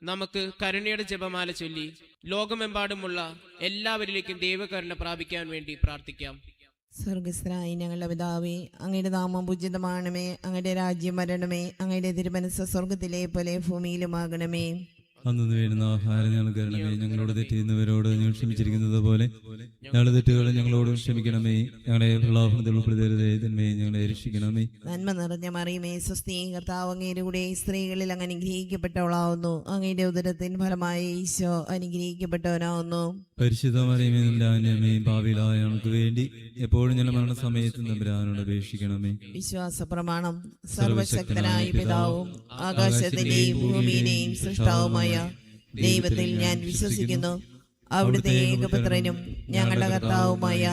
നമുക്ക് കരുണയുടെ ജപമാല ചൊല്ലി ലോകമെമ്പാടുമുള്ള എല്ലാവരിലേക്കും ദൈവകരുണ പ്രാപിക്കാൻ വേണ്ടി പ്രാർത്ഥിക്കാം. സ്വർഗസ്ഥനായ ഞങ്ങളുടെ പിതാവേ, അങ്ങയുടെ നാമം പൂജിതമാണമേ. അങ്ങയുടെ രാജ്യം വരണമേ. അങ്ങയുടെ തിരുമനസ്സ് സ്വർഗത്തിലെ പോലെ ഭൂമിയിലുമാകണമേ. അന്നു വേണ്ടുന്ന ആഹാരം ഞങ്ങൾക്ക് തരണമേ. ഞങ്ങളോട് തെറ്റിയുന്നവരോട് ഞങ്ങൾ ക്ഷമിച്ചിരിക്കുന്നത് പോലെ ഞങ്ങളുടെ തെറ്റുകൾ ഞങ്ങളോട് ക്ഷമിക്കണമേ. ഞങ്ങളെ പ്രലോഭനത്തിൽ ഉൾപ്പെടുത്തരുതേ, തിന്മയെ ഞങ്ങളെ രക്ഷിക്കണമേ. നന്മ നിറഞ്ഞ മറിയമേ, സ്വസ്തി, കർത്താവ് അങ്ങയുടെ കൂടെ സ്ത്രീകളിൽ അങ്ങ് അനുഗ്രഹിക്കപ്പെട്ടവളാവുന്നു. അങ്ങയുടെ ഉദരത്തിൻ ഫലമായി ഈശോ അനുഗ്രഹിക്കപ്പെട്ടവനാവുന്നു. പരിശുദ്ധ മറിയമേ, അമ്മേ, പാപികളായ ഞങ്ങൾക്ക് വേണ്ടി എപ്പോഴും ഞങ്ങളുടെ മരണസമയത്ത് തമ്പുരാനോട് അപേക്ഷിക്കണമേ. വിശ്വാസ പ്രമാണം. സർവശക്തനായ പിതാവും ആകാശത്തിന്റെയും ഭൂമിയിലെയും സൃഷ്ടാവുമായ ദൈവത്തിൽ ഞാൻ വിശ്വസിക്കുന്നു. അവിടുത്തെ ഏകപുത്രനും ഞങ്ങളുടെ കർത്താവുമായ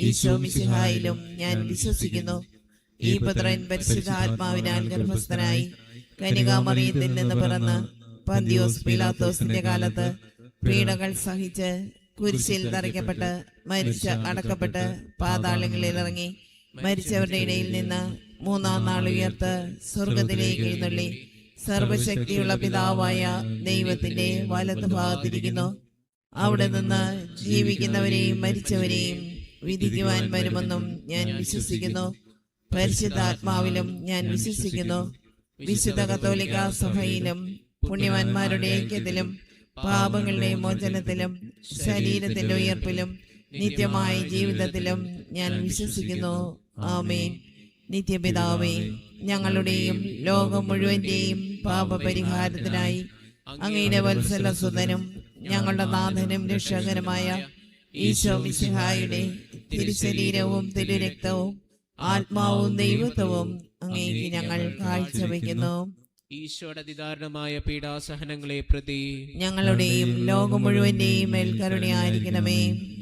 ഈശോ മിശിഹായിലും ഞാൻ വിശ്വസിക്കുന്നു. ഈ പുത്രൻ പരിശുദ്ധാത്മാവിനാൽ ഗർഭസ്ഥനായി കന്യകാമറിയത്തിൽ നിന്ന് പിറന്ന് പന്തിയോസ് പീലാത്തോസിന്റെ കാലത്ത് പീഡകൾ സഹിച്ച് കുരിശിൽ തറയ്ക്കപ്പെട്ട് മരിച്ച് അടക്കപ്പെട്ട് പാതാളങ്ങളിൽ ഇറങ്ങി മരിച്ചവരുടെ ഇടയിൽ നിന്ന് മൂന്നാം നാൾ ഉയർത്ത് സ്വർഗത്തിലേക്ക് എഴുന്നള്ളി സർവശക്തിയുള്ള പിതാവായ ദൈവത്തിന്റെ വലത്ത് ഭാഗത്തിരിക്കുന്നു. അവിടെ നിന്ന് ജീവിക്കുന്നവരെയും മരിച്ചവരെയും വിധിക്കുവാൻ വരുമെന്നും ഞാൻ വിശ്വസിക്കുന്നു. പരിശുദ്ധാത്മാവിലും ഞാൻ വിശ്വസിക്കുന്നു. വിശുദ്ധ കത്തോലിക്ക സഭയിലും പുണ്യവാന്മാരുടെ ഐക്യത്തിലും പാപങ്ങളുടെ മോചനത്തിലും ശരീരത്തിന്റെ ഉയർപ്പിലും നിത്യമായ ജീവിതത്തിലും ഞാൻ വിശ്വസിക്കുന്നു. ആമേൻ. നിത്യപിതാവേ, ഞങ്ങളുടെയും ലോകം മുഴുവന്റെയും പാപപരിഹാരത്തിനായി അങ്ങയുടെ വത്സലസുതനും ഞങ്ങളുടെ നാഥനും രക്ഷകനുമായ ഈശോ മിശിഹായുടെ തിരുശരീരവും തിരുരക്തവും ആത്മാവും ദൈവത്വവും അങ്ങേക്ക് ഞങ്ങൾ കാഴ്ചവെക്കുന്നു. ഈശോയുടെ അതിദാരുണമായ പീഡാസഹനങ്ങളെ പ്രതി ഞങ്ങളുടെയും ലോകം മുഴുവന്റെയും മേൽ കരുണയായിരിക്കണമേ.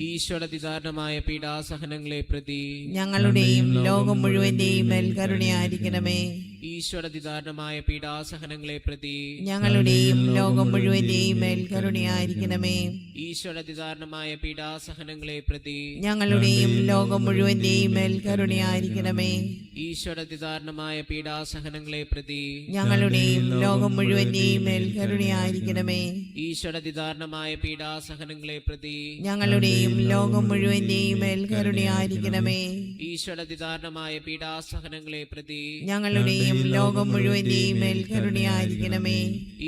ഈശോയുടെ അതിദാരുണമായ പീഡാസഹനങ്ങളെ പ്രതി ഞങ്ങളുടെയും ലോകം മുഴുവന്റെയും മേൽ കരുണയായിരിക്കണമേ. ഈശോയുടെ അതിദാരുണമായ പീഡാസഹനങ്ങളെ പ്രതി ഞങ്ങളുടെയും ലോകം മുഴുവന്റെയും മേൽ കരുണയായിരിക്കണമേ. ഈശോയുടെ അതിദാരുണമായ പീഡാസഹനങ്ങളെ പ്രതി ഞങ്ങളുടെയും ലോകം മുഴുവന്റെയും മേൽ കരുണയായിരിക്കണമേ. ഈശോയുടെ അതിദാരുണമായ പീഡാസഹനങ്ങളെ പ്രതി ഞങ്ങളുടെയും ലോകം മുഴുവന്റെയും മേൽ കരുണയായിരിക്കണമേ. ഈശോയുടെ അതിദാരുണമായ പീഡാസഹനങ്ങളെ പ്രതി ഞങ്ങളുടെയും ലോകം മുഴുവന്റെയും മേൽ കരുണയായിരിക്കണമേ. ഈശോയുടെ അതിദാരുണമായ പീഡാസഹനങ്ങളെ പ്രതി ഞങ്ങളുടെയും ലോകം മുഴുവന്റെയും മേൽ കരുണയായിരിക്കണമേ.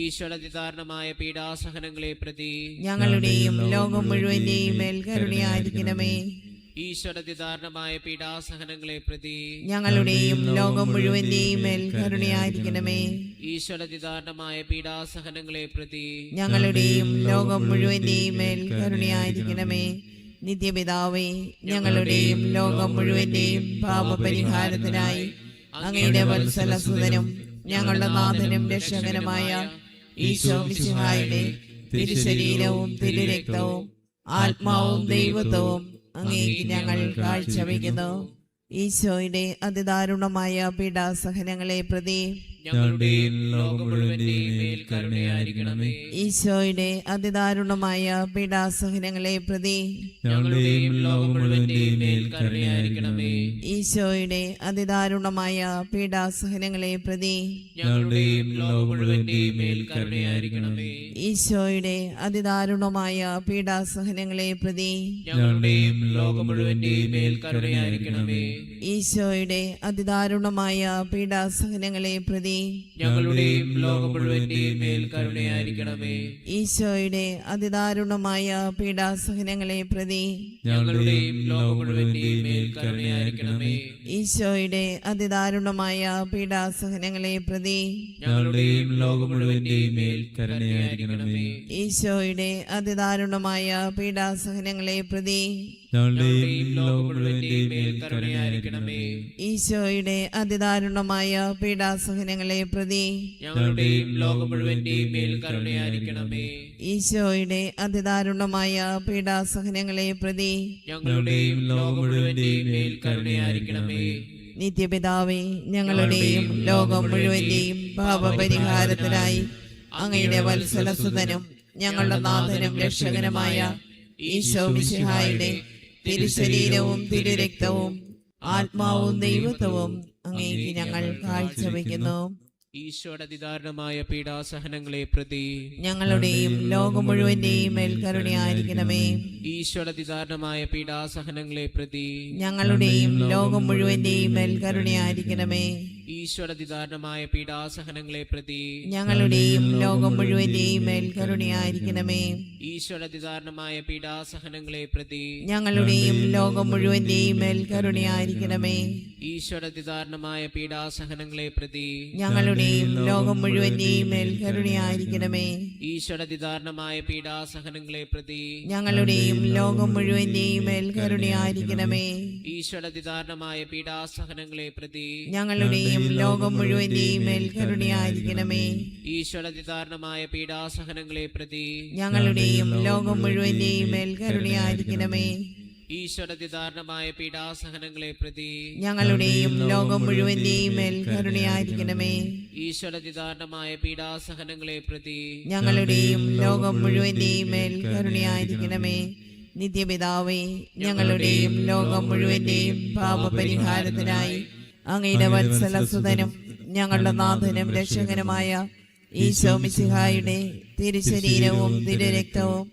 ഈശോയുടെ അതിദാരുണമായ പീഡാസഹനങ്ങളെ പ്രതി ഞങ്ങളുടെയും ലോകം മുഴുവന്റെയും മേൽ കരുണയായിരിക്കണമേ. ഈശോയുടെ അതിദാരുണമായ പീഡാസഹനങ്ങളെ പ്രതി ഞങ്ങളുടെയും ലോകം മുഴുവന്റെയും മേൽ കരുണയായിരിക്കണമേ. ഈശോയുടെ അതിദാരുണമായ പീഡാസഹനങ്ങളെ പ്രതി ഞങ്ങളുടെയും ലോകം മുഴുവന്റെയും മേൽ കരുണയായിരിക്കണമേ. നിത്യപിതാവേ, ഞങ്ങളുടെയും ലോകം മുഴുവന്റെയും പാപപരിഹാരത്തിനായി അങ്ങയുടെ വത്സലസുതനും ഞങ്ങളുടെ നാഥനും രക്ഷകനുമായ ഈശോ മിശിഹായുടെ തിരുശരീരവും തിരുരക്തവും ആത്മാവും ദൈവത്വവും അങ്ങേക്ക് ഞങ്ങൾ കാഴ്ചവെക്കുന്നു. ഈശോയുടെ അതിദാരുണമായ പീഡാസഹനങ്ങളെ പ്രതി ഞങ്ങളുടെയും ലോകം മുഴുവന്റെയും മേൽ കരുണയായിരിക്കണമേ. ഈശോയുടെ അതിദാരുണമായ പീഡാസഹനങ്ങളെ പ്രതി ഞങ്ങളുടെയും ലോകം മുഴുവന്റെയും മേൽ കരുണയായിരിക്കണമേ. ഈശോയുടെ അതിദാരുണമായ പീഡാസഹനങ്ങളെ പ്രതി ഞങ്ങളുടെയും ലോകം മുഴുവന്റെയും മേൽ കരുണയായിരിക്കണമേ. ഈശോയുടെ അതിദാരുണമായ പീഡാസഹനങ്ങളെ പ്രതി ഞങ്ങളുടെയും ലോകം മുഴുവന്റെയും മേൽ കരുണയായിരിക്കണമേ. ഈശോയുടെ അതിദാരുണമായ പീഡാസഹനങ്ങളെ പ്രതി ഞങ്ങളുടെയും ലോകം മുഴുവന്റെയും മേൽ കരുണയായിരിക്കണമേ. ഈശോയുടെ അതിദാരുണമായ പീഡാസഹനങ്ങളെ പ്രതി ഞങ്ങളുടെയും ലോകം മുഴുവന്റെയും മേൽ കരുണയായിരിക്കണമേ. ഈശോയുടെ അതിദാരുണമായ പീഡാസഹനങ്ങളെ പ്രതി ഞങ്ങളുടെയും ലോകം മുഴുവന്റെയും മേൽ കരുണയായിരിക്കണമേ. ഈശോയുടെ അതിദാരുണമായ പീഡാസഹനങ്ങളെ പ്രതി ഞങ്ങളുടെയും ലോകം മുഴുവന്റെയും മേൽ കരുണയായിരിക്കണമേ. ഈശോയുടെ അതിദാരുണമായ പീഡാസഹനങ്ങളെ പ്രതി ഞങ്ങളുടെയും ലോകം മുഴുവന്റെയും മേൽ കരുണയായിരിക്കണമേ. ഈശോയുടെ അതിദാരുണമായ പീഡാസഹനങ്ങളെ പ്രതി ഞങ്ങളുടെയും ലോകം മുഴുവന്റെയും മേൽ കരുണയായിരിക്കണമേ. നിത്യപിതാവേ, ഞങ്ങളുടെയും ലോകം മുഴുവന്റെയും പാപപരിഹാരത്തിനായി അങ്ങയുടെ വത്സലസുതനും ഞങ്ങളുടെ നാഥനും രക്ഷകനുമായ ഈശോ മിശിഹായുടെ തിരുശരീരവും തിരുരക്തവും ആത്മാവും ദൈവത്വവും അങ്ങേക്ക് ഞങ്ങൾ കാഴ്ചവെക്കുന്നു. ഈശോയുടെ അതിദാരുണമായ പീഡാസഹനങ്ങളെ പ്രതി ഞങ്ങളുടെയും ലോകം മുഴുവന്റെയും മേൽ കരുണയായിരിക്കണമേ. ഈശോയുടെ അതിദാരുണമായ പീഡാസഹനങ്ങളെ പ്രതി ഞങ്ങളുടെയും ലോകം മുഴുവന്റെയും മേൽ കരുണയായിരിക്കണമേ. ഈശോയുടെ അതിദാരുണമായ പീഡാസഹനങ്ങളെ പ്രതി ഞങ്ങളുടെയും ലോകം മുഴുവന്റെയും മേൽ കരുണയായിരിക്കണമേ. ഈശോയുടെ അതിദാരുണമായ പീഡാസഹനങ്ങളെ പ്രതി ഞങ്ങളുടെയും ലോകം മുഴുവന്റെയും മേൽ കരുണയായിരിക്കണമേ. ഈശോയുടെ അതിദാരുണമായ പീഡാസഹനങ്ങളെ പ്രതി ഞങ്ങളുടെയും ലോകം മുഴുവന്റെയും മേൽ കരുണയായിരിക്കണമേ. ഈശോയുടെ അതിദാരുണമായ പീഡാസഹനങ്ങളെ പ്രതി ഞങ്ങളുടെയും ലോകം മുഴുവന്റെയും മേൽ കരുണയായിരിക്കണമേ. ഈശോയുടെ അതിദാരുണമായ പീഡാസഹനങ്ങളെ പ്രതി ഞങ്ങളുടെയും ലോകം മുഴുവന്റെയും മേൽ കരുണയായിരിക്കണമേ. ഈശോയുടെ അതിദാരുണമായ പീഡാസഹനങ്ങളെ പ്രതി ഞങ്ങളുടെയും ലോകം മുഴുവന്റെയും മേൽ കരുണയായിരിക്കണമേ. ഈശോയുടെ അതിദാരുണമായ പീഡാസഹനങ്ങളെ പ്രതി ഞങ്ങളുടെയും ലോകം മുഴുവന്റെയും മേൽ കരുണയായിരിക്കണമേ. ഈശോയുടെ അതിദാരുണമായ പീഡാസഹനങ്ങളെ പ്രതി ഞങ്ങളുടെയും ലോകം മുഴുവന്റെയും മേൽ കരുണയായിരിക്കണമേ. നിത്യപിതാവേ, ഞങ്ങളുടെയും ലോകം മുഴുവന്റെയും പാപപരിഹാരത്തിനായി അങ്ങയുടെ വത്സലസുതനും ഞങ്ങളുടെ നാഥനും രക്ഷകനുമായ ഈശോ മിശിഹായുടെ തിരുശരീരവും തിരുരക്തവും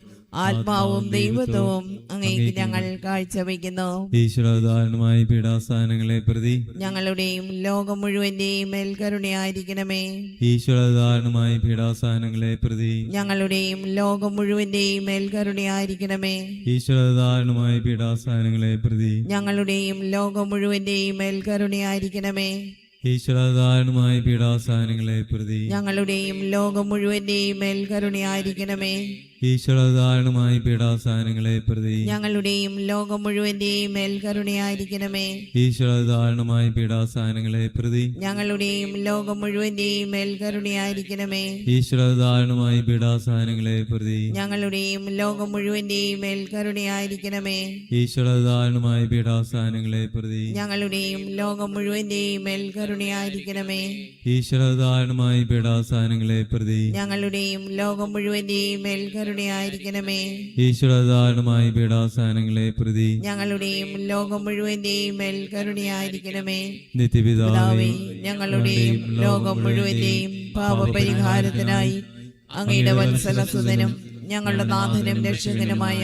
ആത്മാവും ദൈവത്വവും അങ്ങേക്ക് ഞങ്ങൾ കാഴ്ചവെക്കുന്നു. ഈശ്വരധാരണമായ പീഡാസഹനങ്ങളെ പ്രതി ഞങ്ങളുടെയും ലോകം മുഴുവന്റെയും മേൽ കരുണയായിരിക്കണമേ. ഈശ്വരധാരണമായ പീഡാസഹനങ്ങളെ പ്രതി ഞങ്ങളുടെയും ലോകം മുഴുവന്റെയും മേൽ കരുണയായിരിക്കണമേ. ഈശ്വരധാരണമായ പീഡാസഹനങ്ങളെ പ്രതി ഞങ്ങളുടെയും ലോകം മുഴുവന്റെയും മേൽ കരുണയായിരിക്കണമേ. ഈശ്വരധാരണമായ പീഡാസഹനങ്ങളെ പ്രതി ഞങ്ങളുടെയും ലോകം മുഴുവന്റെയും മേൽ കരുണയായിരിക്കണമേ. ഈശ്വരധാരണമായ പീഡാസഹനങ്ങളെ പ്രതി ഞങ്ങളുടെയും ലോകം മുഴുവന്റെയും മേൽ കരുണയായിരിക്കണമേ. ഈശ്വരധാരണമായ പീഡാസഹനങ്ങളെ പ്രതി ഞങ്ങളുടെയും ലോകം മുഴുവന്റെയും മേൽ കരുണയായിരിക്കണമേ. ഈശ്വരധാരണമായ പീഡാസഹനങ്ങളെ പ്രതി ഞങ്ങളുടെയും ലോകം മുഴുവന്റെയും മേൽ കരുണയായിരിക്കണമേ. ഈശ്വരധാരണമായ പീഡാസഹനങ്ങളെ പ്രതി ഞങ്ങളുടെയും ലോകം മുഴുവന്റെയും മേൽ കരുണയായിരിക്കണമേ. ഈശ്വരധാരണമായ പീഡാസഹനങ്ങളെ പ്രതി ഞങ്ങളുടെയും ലോകം മുഴുവന്റെയും മേൽ കരുണയായിരിക്കണമേ. ഈശ്വരധാരണമായ പീഡാസഹനങ്ങളെ പ്രതി ഞങ്ങളുടെയും ലോകം മുഴുവന്റെയും മേൽ കരുണയായിരിക്കണമേ. നിത്യപിതാവേ, ഞങ്ങളുടെയും ലോകം മുഴുവന്റെയും പാപപരിഹാരത്തിനായി അങ്ങയുടെ വത്സലസുതനും ഞങ്ങളുടെ നാഥനും രക്ഷകനുമായ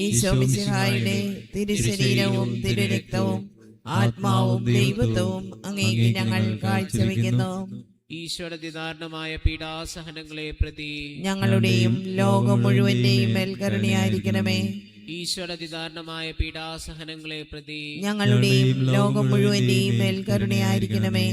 ഈശോ മിശിഹായുടെ തിരുശരീരവും തിരുരക്തവും ആത്മാവും ദൈവത്വവും അങ്ങേക്ക് ഞങ്ങൾ കാഴ്ചവെക്കുന്നു. ഈശോയുടെ അതിദാരുണമായ പീഡാസഹനങ്ങളെ പ്രതി ഞങ്ങളുടെയും ലോകം മുഴുവന്റെയും മേൽ കരുണയായിരിക്കണമേ. ഈശോയുടെ അതിദാരുണമായ പീഡാസഹനങ്ങളെ പ്രതി ഞങ്ങളുടെയും ലോകം മുഴുവന്റെയും മേൽ കരുണയായിരിക്കണമേ.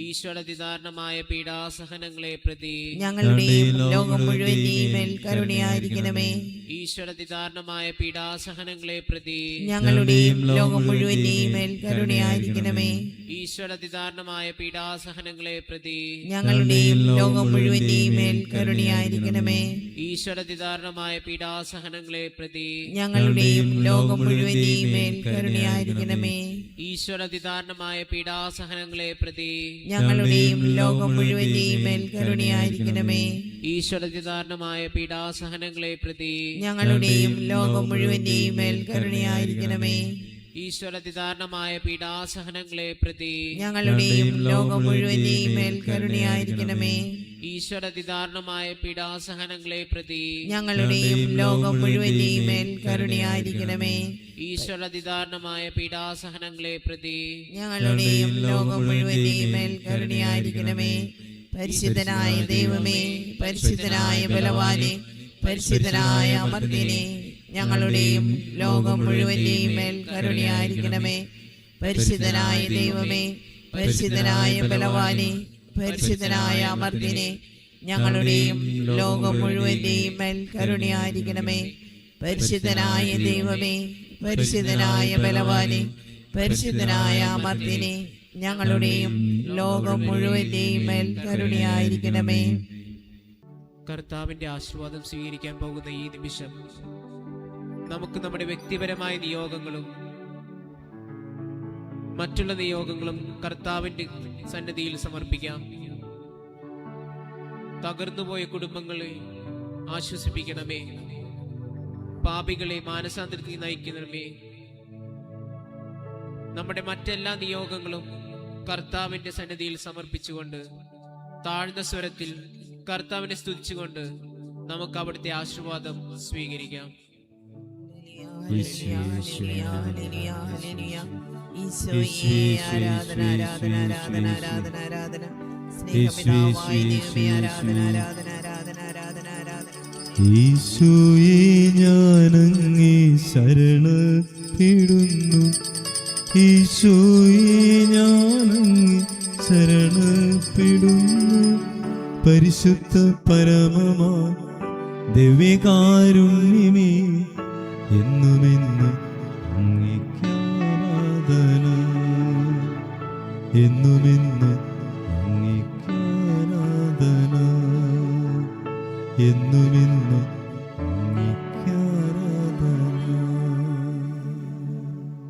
ഈശോയുടെ അതിദാരുണമായ പീഡാസഹനങ്ങളെ പ്രതി ഞങ്ങളുടെയും ലോകം മുഴുവന്റെയും മേൽ കരുണയായിരിക്കണമേ. ഈശോയുടെ അതിദാരുണമായ പീഡാസഹനങ്ങളെ പ്രതി ഞങ്ങളുടെയും ലോകം മുഴുവന്റെയും മേൽ കരുണയായിരിക്കണമേ. ഈശോയുടെ അതിദാരുണമായ പീഡാസഹനങ്ങളെ പ്രതി ഞങ്ങളുടെയും ലോകം മുഴുവന്റെയും മേൽ കരുണയായിരിക്കണമേ. ഈശോയുടെ അതിദാരുണമായ പീഡാസഹനങ്ങളെ പ്രതി ഞങ്ങളുടെയും ലോകം മുഴുവന്റെയും മേൽ കരുണയായിരിക്കണമേ. ഈശോയുടെ അതിദാരുണമായ പീഡാസഹനങ്ങളെ പ്രതി ഞങ്ങളുടെയും ലോകം മുഴുവന്റെയും മേൽ കരുണയായിരിക്കണമേ. ഈശോയുടെ അതിദാരുണമായ പീഡാസഹനങ്ങളെ പ്രതി ഞങ്ങളുടെയും ലോകം മുഴുവന്റെയും മേൽ കരുണയായിരിക്കണമേ. ഈശോയുടെ അതിദാരുണമായ പീഡാസഹനങ്ങളെ പ്രതി ഞങ്ങളുടെയും ലോകം മുഴുവന്റെയും മേൽ കരുണയായിരിക്കണമേ. ഈശോയുടെ അതിദാരുണമായ പീഡാസഹനങ്ങളെ പ്രതി ഞങ്ങളുടെയും ലോകം മുഴുവന്റെയും മേൽ കരുണയായിരിക്കണമേ. ഈശോയുടെ അതിദാരുണമായ പീഡാസഹനങ്ങളെ പ്രതി ഞങ്ങളുടെയും ലോകം മുഴുവന്റെയും മേൽ കരുണയായിരിക്കണമേ. പരിശുദ്ധനായ ദൈവമേ, പരിശുദ്ധനായ ബലവാനെ, പരിശുദ്ധനായ അമർത്യനെ, ഞങ്ങളുടെയും ലോകം മുഴുവന്റെയും മേൽ കരുണയായിരിക്കണമേ. പരിശുദ്ധനായ ദൈവമേ, പരിശുദ്ധനായ ബലവാനെ, പരിശുദ്ധനായ അമർത്യനെ, ഞങ്ങളുടെയും ലോകം മുഴുവന്റെയും മേൽ കരുണയായിരിക്കണമേ. പരിശുദ്ധനായ ദൈവമേ, പരിശുദ്ധനായ ബലവാനെ, പരിശുദ്ധനായ അമർത്യനെ, ഞങ്ങളുടെയും ലോകം മുഴുവന്റെയും മേൽ കരുണയായിരിക്കണമേ. കർത്താവിന്റെ ആശീർവാദം സ്വീകരിക്കാൻ പോകുന്ന ഈ നിമിഷം നമുക്ക് നമ്മുടെ വ്യക്തിപരമായ നിയോഗങ്ങളും മറ്റുള്ള നിയോഗങ്ങളും കർത്താവിന്റെ സന്നിധിയിൽ സമർപ്പിക്കാം. തകർന്നുപോയ കുടുംബങ്ങളെ ആശ്വസിപ്പിക്കണമേ. പാപികളെ മാനസാന്തരത്തിൽ നയിക്കണമേ. നമ്മുടെ മറ്റെല്ലാ നിയോഗങ്ങളും കർത്താവിന്റെ സന്നിധിയിൽ സമർപ്പിച്ചുകൊണ്ട് താഴ്ന്ന സ്വരത്തിൽ കർത്താവിനെ സ്തുതിച്ചുകൊണ്ട് നമുക്ക് അവിടുത്തെ ആശീർവാദം സ്വീകരിക്കാം. ഈശോയെ ആരാധന ആരാധന ആരാധന ആരാധന ആരാധന. സ്നേഹപിതാവായ ദൈവമേ ആരാധന ആരാധന ആരാധന ആരാധന ആരാധന. ഈശോയെ ഞാനങ്ങേ ശരണപ്പെടുന്നു, ഈശോയെ ഞാനങ്ങേ ശരണപ്പെടുന്നു. പരിശുദ്ധ പരമമാ ദിവ്യകാരുണ്യമേ, എന്നുമെന്നും അങ്ങേക്കാരാധന, എന്നുമെന്നും അങ്ങേക്കാരാധന, എന്നുമെന്നും